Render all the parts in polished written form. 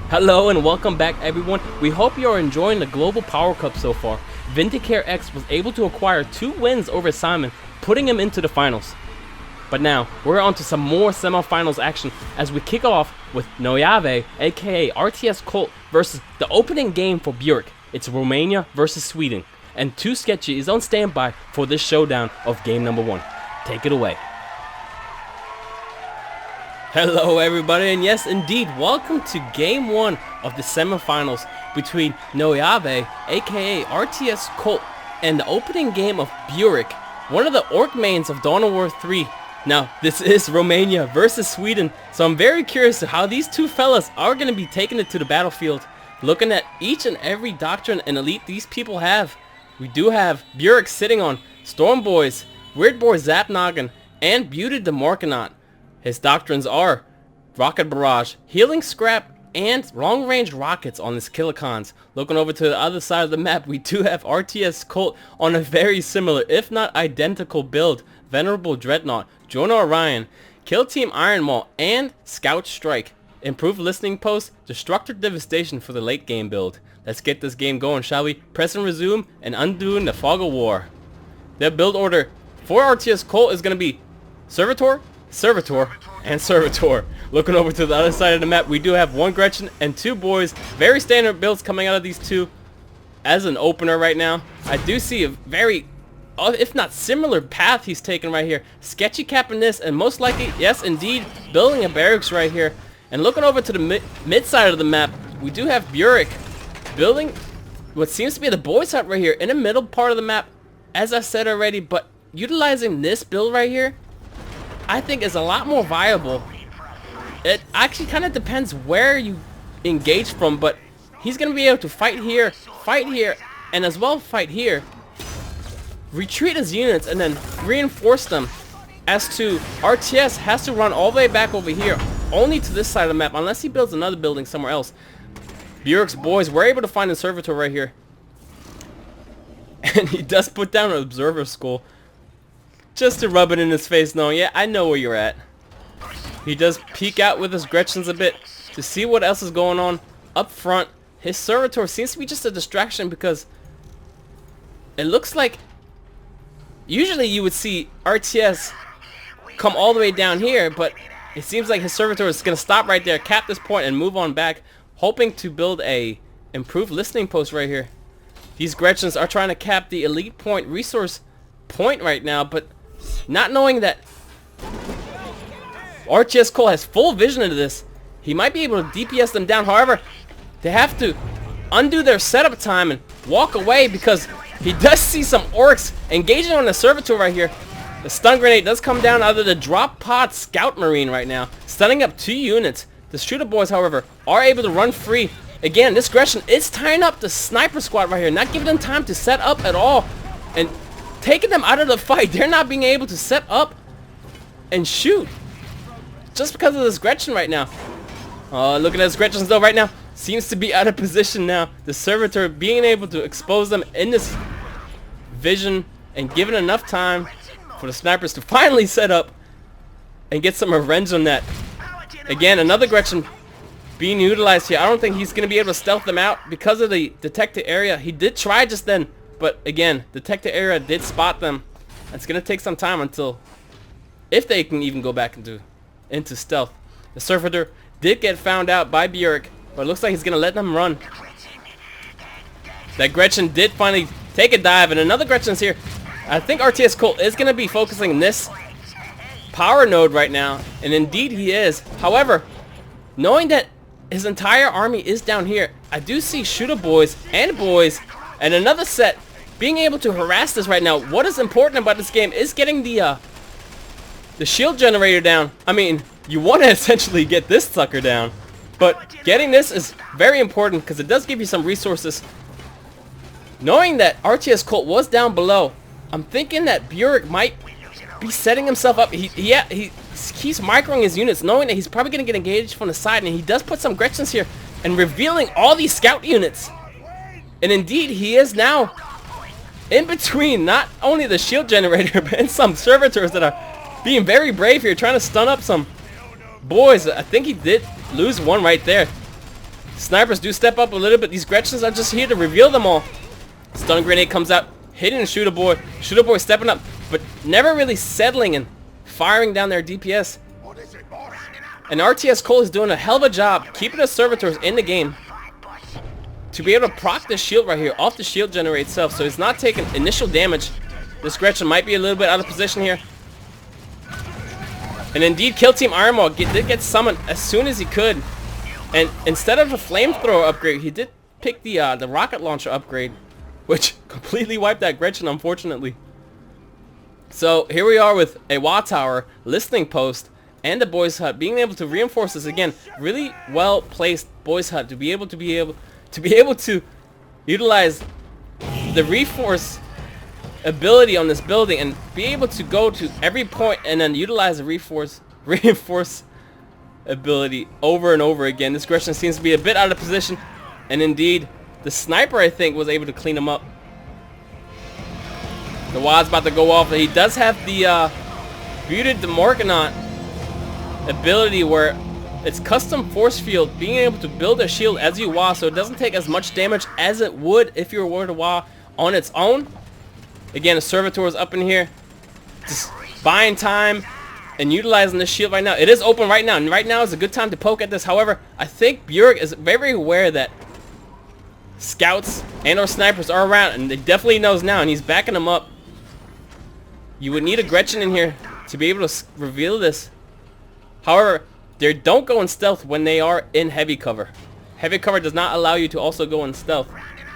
Hello and welcome back everyone. We hope you are enjoying the Global Power Cup so far. Vindicare X was able to acquire 2 wins over Simon, putting him into the finals. But now, we're on to some more semifinals action as we kick off with Noyave, aka RTS Colt, versus the opening game for BHURIC. It's Romania versus Sweden, and 2 Sketchy is on standby for this showdown of game number 1. Take it away. Hello everybody, and yes indeed, welcome to game 1 of the semifinals between Noyave, aka RTS Colt, and the opening game of BHURIC, one of the orc mains of Dawn of War 3. Now, this is Romania versus Sweden, so I'm very curious to how these 2 fellas are going to be taking it to the battlefield. Looking at each and every doctrine and elite these people have, we do have BHURIC sitting on Storm Boys, Weird Boy Zapnoggin, and Beauty the Morkanaut. His doctrines are Rocket Barrage, Healing Scrap, and long-range rockets on his Killicons. Looking over to the other side of the map, we do have RTS Colt on a very similar, if not identical build. Venerable Dreadnought, Jonah Orion, Kill Team Iron Maul, and Scout Strike. Improved Listening Post, Destructive Devastation for the late game build. Let's get this game going, shall we? Press and resume, and undoing the Fog of War. The build order for RTS Colt is going to be Servitor, Servitor, and Servitor. Looking over to the other side of the map, we do have 1 Gretchen and 2 boys. Very standard builds coming out of these 2 as an opener right now. I do see a very, if not similar path he's taking right here. Sketchy capping this, and most likely, yes indeed, building a barracks right here. And looking over to the mid side of the map, we do have BHURIC building what seems to be the boys hut right here in the middle part of the map, as I said already, but utilizing this build right here, I think is a lot more viable. It actually kind of depends where you engage from, but he's going to be able to fight here, and as well fight here. Retreat his units and then reinforce them. As to RTS has to run all the way back over here, only to this side of the map, unless he builds another building somewhere else. BHURIC's boys were able to find a servitor right here. And he does put down an observer skull, just to rub it in his face, knowing, yeah, I know where you're at. He does peek out with his Gretchens a bit to see what else is going on up front. His Servitor seems to be just a distraction because it looks like usually you would see RTS come all the way down here, but it seems like his Servitor is going to stop right there, cap this point, and move on back, hoping to build a improved listening post right here. These Gretchens are trying to cap the elite point resource point right now, but not knowing that RTS Colt has full vision into this, he might be able to DPS them down. However, they have to undo their setup time and walk away because he does see some orcs engaging on the Servitor right here. The stun grenade does come down out of the drop pod Scout Marine right now, stunning up 2 units. The Shooter Boys, however, are able to run free. Again, this Gretchen is tying up the Sniper Squad right here, not giving them time to set up at all, and taking them out of the fight. They're not being able to set up and shoot just because of this Gretchen right now. Looking at his Gretchens though right now, seems to be out of position now. The Servitor being able to expose them in this vision and giving enough time for the snipers to finally set up and get some revenge on that. Again, another Gretchen being utilized here. I don't think he's going to be able to stealth them out because of the detected area. He did try just then, but again, detected area did spot them. It's going to take some time until, if they can even go back into stealth. The Servitor did get found out by BHURIC, but it looks like he's going to let them run. That Gretchen did finally take a dive, and another Gretchen's here. I think RTS Colt is going to be focusing on this power node right now, and indeed he is. However, knowing that his entire army is down here, I do see Shooter Boys and boys and another set being able to harass this right now. What is important about this game is getting the shield generator down. I mean, you want to essentially get this sucker down, but getting this is very important because it does give you some resources. Knowing that RTS Colt was down below, I'm thinking that BHURIC might be setting himself up. He keeps microing his units, knowing that he's probably going to get engaged from the side, and he does put some Gretchens here and revealing all these scout units. And indeed, he is now in between not only the shield generator, but some servitors that are being very brave here, trying to stun up some boys. I think he did lose one right there. Snipers do step up a little bit. These Gretchens are just here to reveal them all. Stun grenade comes out, hitting the Shooter Boy. Shooter Boy stepping up, but never really settling and firing down their DPS. And RTS Cole is doing a hell of a job keeping the servitors in the game to be able to proc this shield right here off the shield generator itself, so he's not taking initial damage. This Gretchen might be a little bit out of position here. And indeed, Kill Team Iron Maw did get summoned as soon as he could. And instead of a flamethrower upgrade, he did pick the rocket launcher upgrade, which completely wiped that Gretchen, unfortunately. So here we are with a Wa Tower, listening post, and the Boys Hut being able to reinforce this again. Really well placed Boys Hut to be able to utilize the reinforce ability on this building and be able to go to every point and then utilize the reinforce ability over and over again. This Gretchen seems to be a bit out of position, and indeed the sniper, I think, was able to clean him up. The Wad's about to go off. He does have the Muted the Morganaut ability where it's custom force field, being able to build a shield as you Wa, so it doesn't take as much damage as it would if you were to Wa on its own. Again, the servitor is up in here, just buying time and utilizing this shield right now. It is open right now, and right now is a good time to poke at this. However, I think BHURIC is very aware that scouts and or snipers are around, and they definitely knows now, and he's backing them up. You would need a Gretchen in here to be able to reveal this. However, they don't go in stealth when they are in heavy cover. Heavy cover does not allow you to also go in stealth.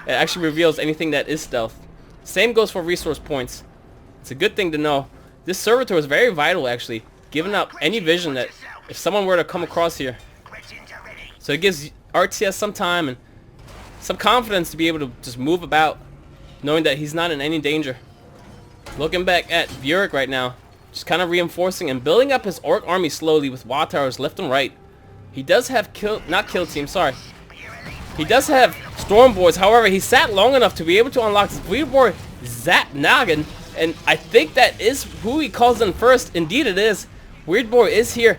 It actually reveals anything that is stealth. Same goes for resource points. It's a good thing to know. This servitor is very vital, actually, giving up any vision that if someone were to come across here. So it gives RTS some time and some confidence to be able to just move about, knowing that he's not in any danger. Looking back at BHURIC right now, just kind of reinforcing and building up his orc army slowly with Wa Towers left and right. He does have he does have Storm Boys. However, he sat long enough to be able to unlock his Weird Boy Zap Noggin, and I think that is who he calls in first. Indeed it is. Weird Boy is here.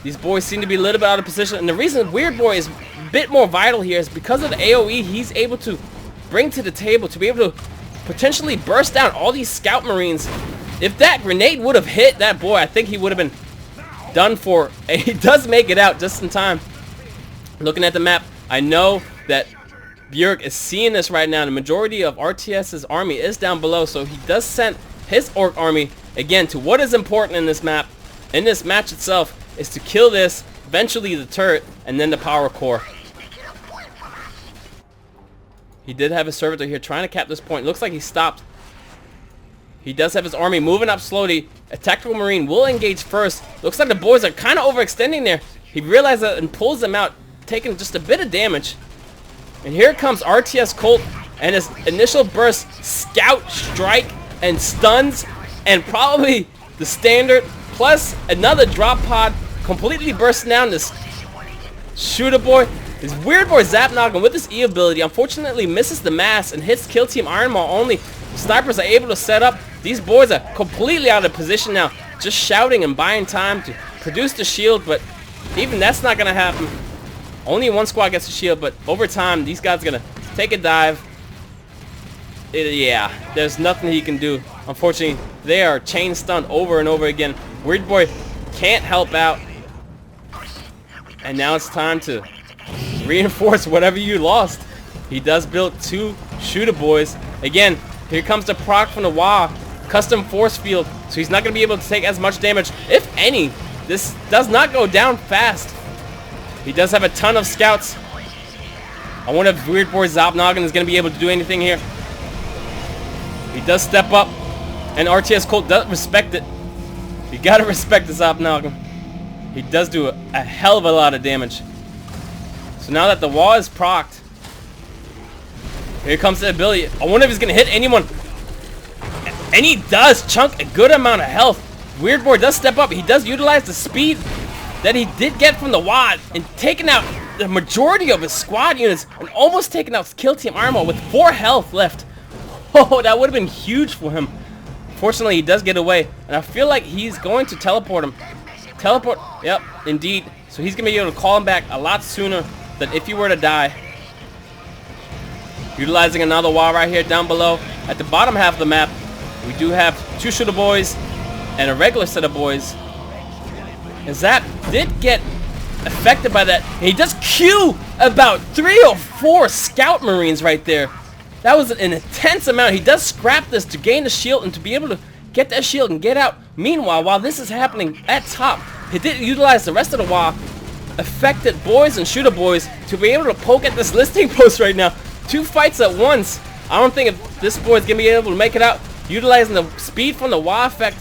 These boys seem to be a little bit out of position, and the reason Weird Boy is a bit more vital here is because of the AoE he's able to bring to the table to be able to potentially burst down all these Scout Marines. If that grenade would have hit that boy, I think he would have been done for. And he does make it out just in time. Looking at the map, I know that BHURIC is seeing this right now. The majority of RTS's army is down below, so he does send his orc army again to what is important in this map, in this match itself, is to kill this, eventually the turret, and then the power core. He did have a servitor here trying to cap this point. Looks like he stopped. He does have his army moving up slowly. A tactical marine will engage first. Looks like the boys are kind of overextending there. He realized that and pulls them out, taking just a bit of damage. And here comes RTS Colt and his initial burst, Scout Strike, and stuns, and probably the standard, plus another drop pod, completely bursting down this Shooter Boy. His Weird Boy Zap Noggin with his E ability unfortunately misses the mass and hits Kill Team Iron Maw only. The snipers are able to set up. These boys are completely out of position now, just shouting and buying time to produce the shield, but even that's not going to happen. Only one squad gets a shield, but over time, these guys are going to take a dive. Yeah, there's nothing he can do. Unfortunately, they are chain stunned over and over again. Weird Boy can't help out. And now it's time to reinforce whatever you lost. He does build 2 Shooter Boys. Again, here comes the proc from the Wa. Custom force field, so he's not going to be able to take as much damage, if any. This does not go down fast. He does have a ton of scouts. I wonder if Weird Boy Zap Noggin is going to be able to do anything here. He does step up, and RTS Colt does respect it. You got to respect the Zap Noggin. He does do a hell of a lot of damage. So now that the Wa is procced, here comes the ability. I wonder if he's going to hit anyone. And he does chunk a good amount of health. Weird Boy does step up. He does utilize the speed that he did get from the Wad and taking out the majority of his squad units and almost taking out Kill Team Iron Maw with 4 health left. Oh, that would have been huge for him. Fortunately, he does get away, and I feel like he's going to teleport him. Teleport, yep, indeed. So he's going to be able to call him back a lot sooner that if you were to die, utilizing another wall right here down below at the bottom half of the map, we do have 2 shooter boys and a regular set of boys. And Zap did get affected by that. And he does Q about 3 or 4 scout marines right there. That was an intense amount. He does scrap this to gain the shield and to be able to get that shield and get out. Meanwhile, while this is happening at top, he did utilize the rest of the wall, affected boys and shooter boys to be able to poke at this listing post right now. 2 fights at once. I don't think if this boy's gonna be able to make it out. Utilizing the speed from the wall effect,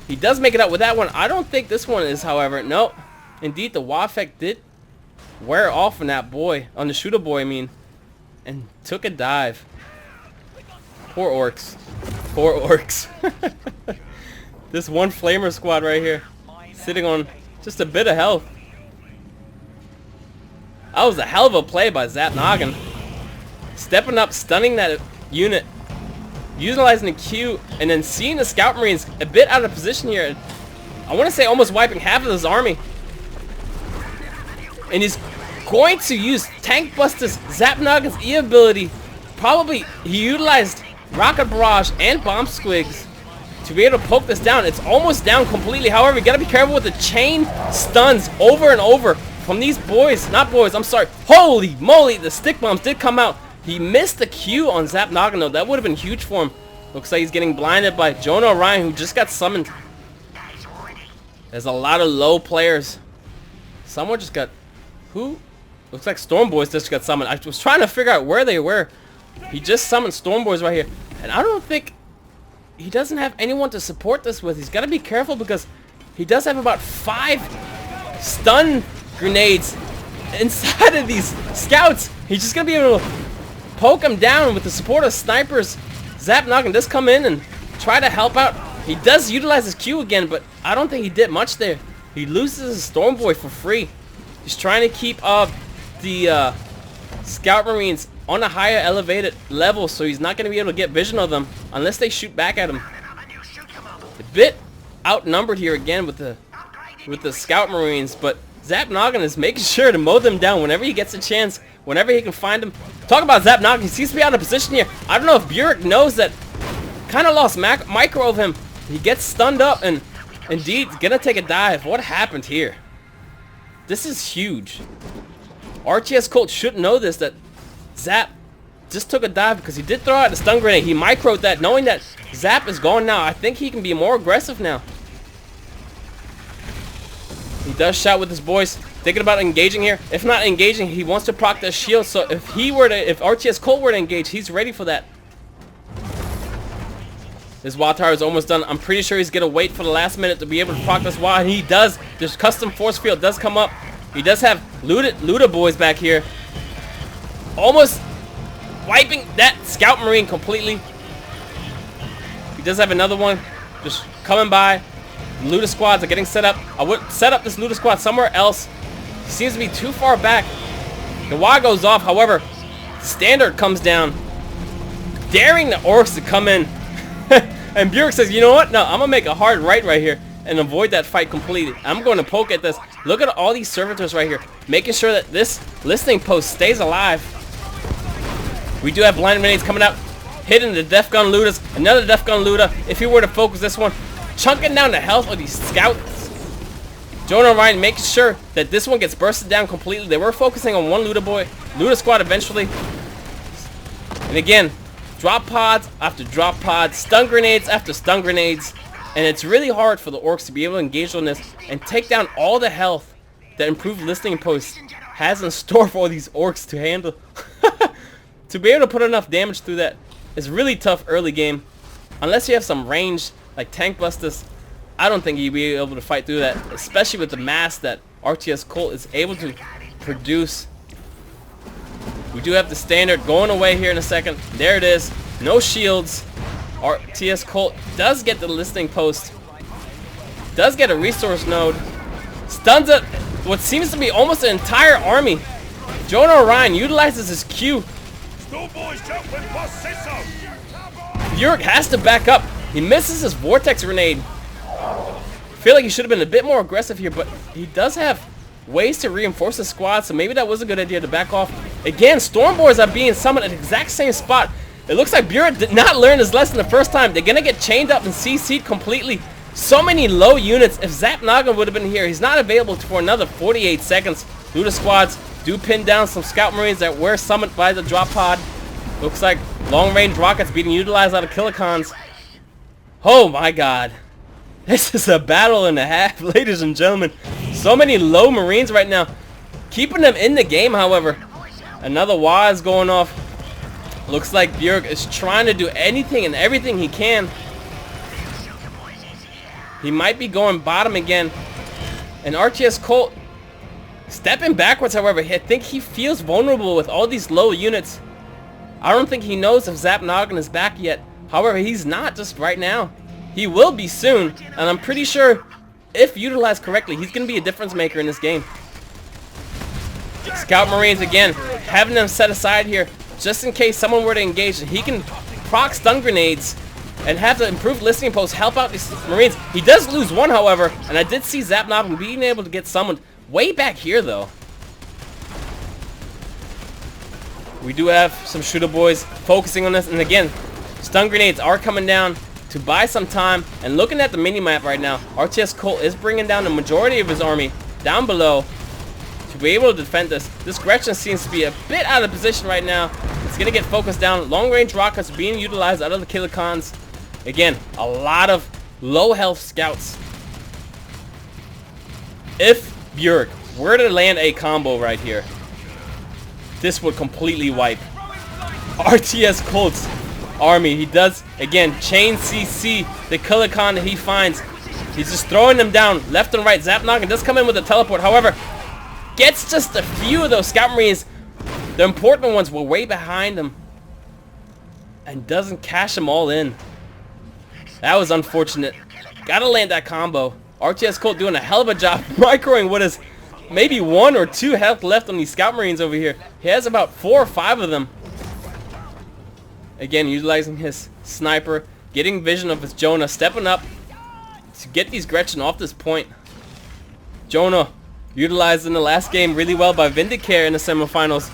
he does make it out with that one. I don't think this one is, however. No, indeed the wall effect did wear off on that boy, on the shooter boy I mean, and took a dive. Poor orcs. Poor orcs. This one flamer squad right here, sitting on just a bit of health. That was a hell of a play by Zap Noggin. Stepping up, stunning that unit, utilizing the Q, and then seeing the Scout Marines a bit out of position here. I want to say almost wiping half of his army. And he's going to use Tank Buster's Zap Noggin's E ability. Probably he utilized Rocket Barrage and Bomb Squigs to be able to poke this down. It's almost down completely. However, you gotta be careful with the chain stuns over and over from these boys. Not boys, I'm sorry. Holy moly, the stick bombs did come out. He missed the Q on Zap Noggin though. That would have been huge for him. Looks like he's getting blinded by Jonah Orion, who just got summoned. There's a lot of low players. Someone just got... Who? Looks like Storm Boys just got summoned. I was trying to figure out where they were. He just summoned Storm Boys right here. And I don't think... He doesn't have anyone to support this with. He's got to be careful because he does have about 5 stun grenades inside of these scouts. He's just going to be able to poke him down with the support of snipers. Zap Noggin does come in and try to help out. He does utilize his Q again, but I don't think he did much there. He loses his Storm Boy for free. He's trying to keep up the Scout Marines on a higher elevated level, so he's not going to be able to get vision of them unless they shoot back at him. A bit outnumbered here again with the Scout Marines, but Zap Noggin is making sure to mow them down whenever he gets a chance, whenever he can find them. Talk about Zap Noggin, he seems to be out of position here. I don't know if BHURIC knows that. Kind of lost micro of him. He gets stunned up and indeed gonna take a dive. What happened here? This is huge. RTS Colt should know this, that Zap just took a dive because he did throw out the stun grenade. He microed that, knowing that Zap is gone now. I think he can be more aggressive now. He does shout with his boys, thinking about engaging here. If not engaging, he wants to proc that shield. So if RTS Colt were to engage, he's ready for that. This wall tower is almost done. I'm pretty sure he's gonna wait for the last minute to be able to proc this wall, and he does. This custom force field does come up. He does have looter boys back here, almost wiping that Scout Marine completely. He does have another one just coming by. Looter squads are getting set up. I would set up this looter squad somewhere else. He seems to be too far back. The wall goes off. However, standard comes down, daring the orcs to come in. And BHURIC says, you know what? No, I'm going to make a hard right here and avoid that fight completely. I'm going to poke at this. Look at all these servitors right here, making sure that this listening post stays alive. We do have blind grenades coming out, hitting the Def Gun looters. Another Def Gun looter, if he were to focus this one, chunking down the health of these scouts. Jonah Ryan making sure that this one gets bursted down completely. They were focusing on one looter squad eventually. And again, drop pods after drop pods, stun grenades after stun grenades, and it's really hard for the orcs to be able to engage on this and take down all the health that improved listening post has in store for all these orcs to handle. To be able to put enough damage through that is really tough early game. Unless you have some range like Tank Busters, I don't think you'd be able to fight through that, especially with the mass that RTS Colt is able to produce. We do have the standard going away here in a second. There it is. No shields. RTS Colt does get the listening post. Does get a resource node. Stuns up what seems to be almost an entire army. Jonah Orion utilizes his Q. BHURIC has to back up. He misses his vortex grenade. I feel like he should have been a bit more aggressive here, but he does have ways to reinforce the squad, so maybe that was a good idea to back off. Again, Storm Boys are being summoned at the exact same spot. It looks like BHURIC did not learn his lesson the first time. They're gonna get chained up and CC'd completely. So many low units. If Zap Noggin would have been here, he's not available for another 48 seconds. Luda squads do pin down some Scout Marines that were summoned by the drop pod. Looks like long-range rockets being utilized out of Killicons. Oh my god. This is a battle and a half, ladies and gentlemen. So many low Marines right now. Keeping them in the game, however. Another Waz going off. Looks like BHURIC is trying to do anything and everything he can. He might be going bottom again. And RTS Colt stepping backwards, however. I think he feels vulnerable with all these low units. I don't think he knows if Zap Noggin is back yet. However, he's not just right now. He will be soon, and I'm pretty sure if utilized correctly, he's going to be a difference maker in this game. Scout Marines again, having them set aside here just in case someone were to engage, and he can proc stun grenades and have the improved listening post help out these Marines. He does lose one, however, and I did see Zap Noggin being able to get summoned way back here, though. We do have some shooter boys focusing on this, and again, stun grenades are coming down to buy some time. And looking at the mini-map right now, RTS Colt is bringing down the majority of his army down below to be able to defend this. This Gretchen seems to be a bit out of position right now. It's going to get focused down. Long-range rockets being utilized out of the Killicons. Again, a lot of low-health scouts. If BHURIC were to land a combo right here, this would completely wipe RTS Colt's army. He does, again, chain CC the Killicon that he finds. He's just throwing them down left and right. Zap Noggin does come in with a teleport. However, gets just a few of those Scout Marines. The important ones were way behind him. And doesn't cash them all in. That was unfortunate. Gotta land that combo. RTS Colt doing a hell of a job microing what is maybe 1 or 2 health left on these Scout Marines over here. He has about 4 or 5 of them. Again, utilizing his sniper, getting vision of his Jonah, stepping up to get these Gretchen off this point. Jonah utilized in the last game really well by Vindicare in the semifinals.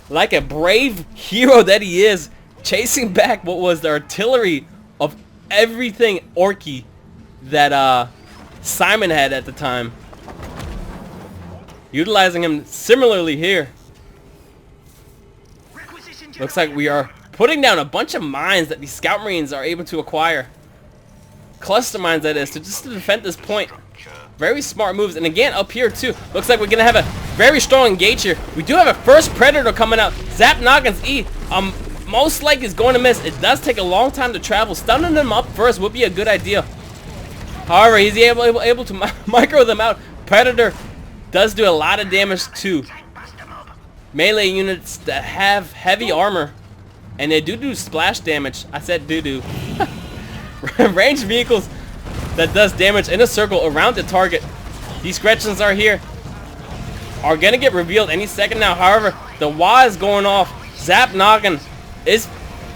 Like a brave hero that he is, chasing back what was the artillery of everything Orky that Simon had at the time. Utilizing him similarly here. Looks like we are putting down a bunch of mines that these Scout Marines are able to acquire. Cluster mines, that is, just to defend this point. Very smart moves. And again, up here too, looks like we're going to have a very strong engage here. We do have a first Predator coming out. Zap Noggin's E, most likely is going to miss. It does take a long time to travel. Stunning them up first would be a good idea. However, he's able to micro them out. Predator does do a lot of damage to melee units that have heavy armor. And they do splash damage. I said do. Ranged vehicles that does damage in a circle around the target. These Gretchens are here. Are going to get revealed any second now. However, the Wah is going off. Zap Noggin is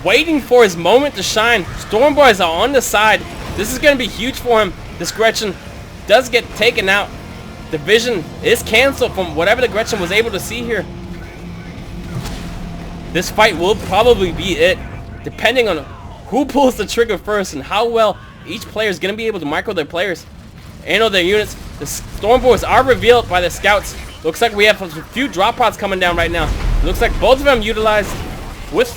waiting for his moment to shine. Storm Boys are on the side. This is going to be huge for him. This Gretchen does get taken out. The vision is canceled from whatever the Gretchen was able to see here. This fight will probably be it, depending on who pulls the trigger first and how well each player is going to be able to micro their players and their units. The Storm Boys are revealed by the scouts. Looks like we have a few drop pods coming down right now. Looks like both of them utilized with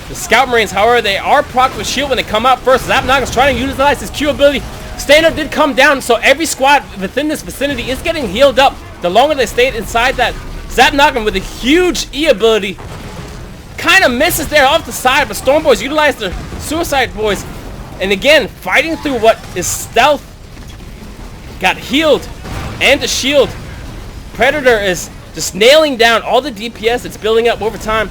the Scout Marines. However, they are procced with shield when they come out first. Zap Noggin's trying to utilize his Q ability. Stand-up did come down, so every squad within this vicinity is getting healed up. The longer they stayed inside that, Zap Noggin with a huge E ability kind of misses there off the side, but Storm Boys utilize their Suicide Boys. And again, fighting through what is stealth. Got healed and the shield. Predator is just nailing down all the DPS that's building up over time.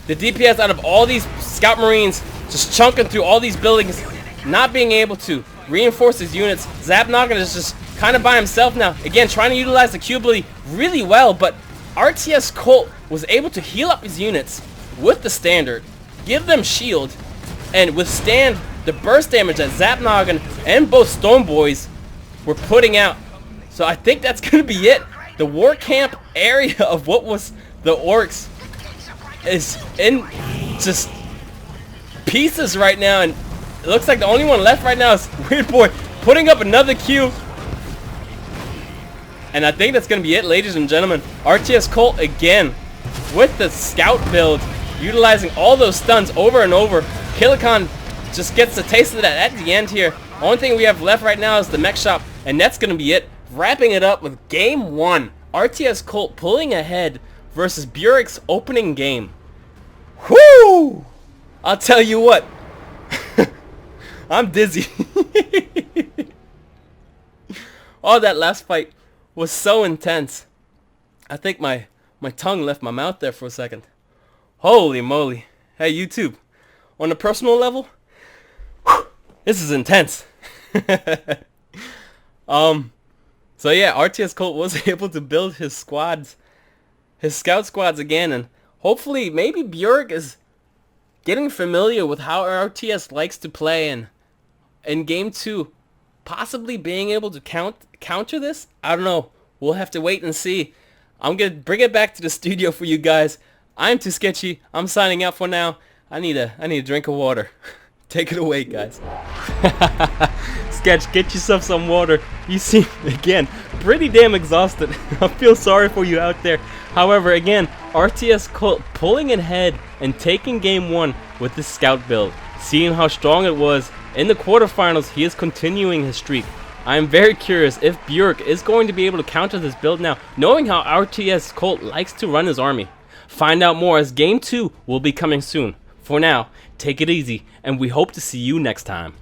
The DPS out of all these Scout Marines just chunking through all these buildings, not being able to reinforce his units. Zap Noggin is just kind of by himself now. Again, trying to utilize the Q ability really well, but RTS Colt was able to heal up his units with the standard, give them shield, and withstand the burst damage that Zap Noggin and both Storm Boys were putting out. So I think that's going to be it. The war camp area of what was the orcs is in just pieces right now, and it looks like the only one left right now is Weird Boy putting up another cube. And I think that's going to be it, ladies and gentlemen. RTS Colt again with the scout build, utilizing all those stuns over and over. Kilikon just gets a taste of that at the end here. Only thing we have left right now is the mech shop, and that's going to be it. Wrapping it up with game 1. RTS Colt pulling ahead versus BHURIC's opening game. Whoo! I'll tell you what. I'm dizzy. Oh, that last fight was so intense. I think my tongue left my mouth there for a second. Holy moly. Hey, YouTube. On a personal level, this is intense. So yeah, RTS Colt was able to build his squads, his scout squads again, and hopefully maybe BHURIC is getting familiar with how RTS likes to play, and in game 2 possibly being able to counter this. I don't know. We'll have to wait and see. I'm gonna bring it back to the studio for you guys. I'm too sketchy. I'm signing out for now. I need a drink of water. Take it away, guys. Sketch, get yourself some water. You seem, again, pretty damn exhausted. I feel sorry for you out there. However, again, RTS Colt pulling ahead and taking game 1 with this scout build. Seeing how strong it was in the quarterfinals, he is continuing his streak. I am very curious if BHURIC is going to be able to counter this build now, knowing how RTS Colt likes to run his army. Find out more as game 2 will be coming soon. For now, take it easy, and we hope to see you next time.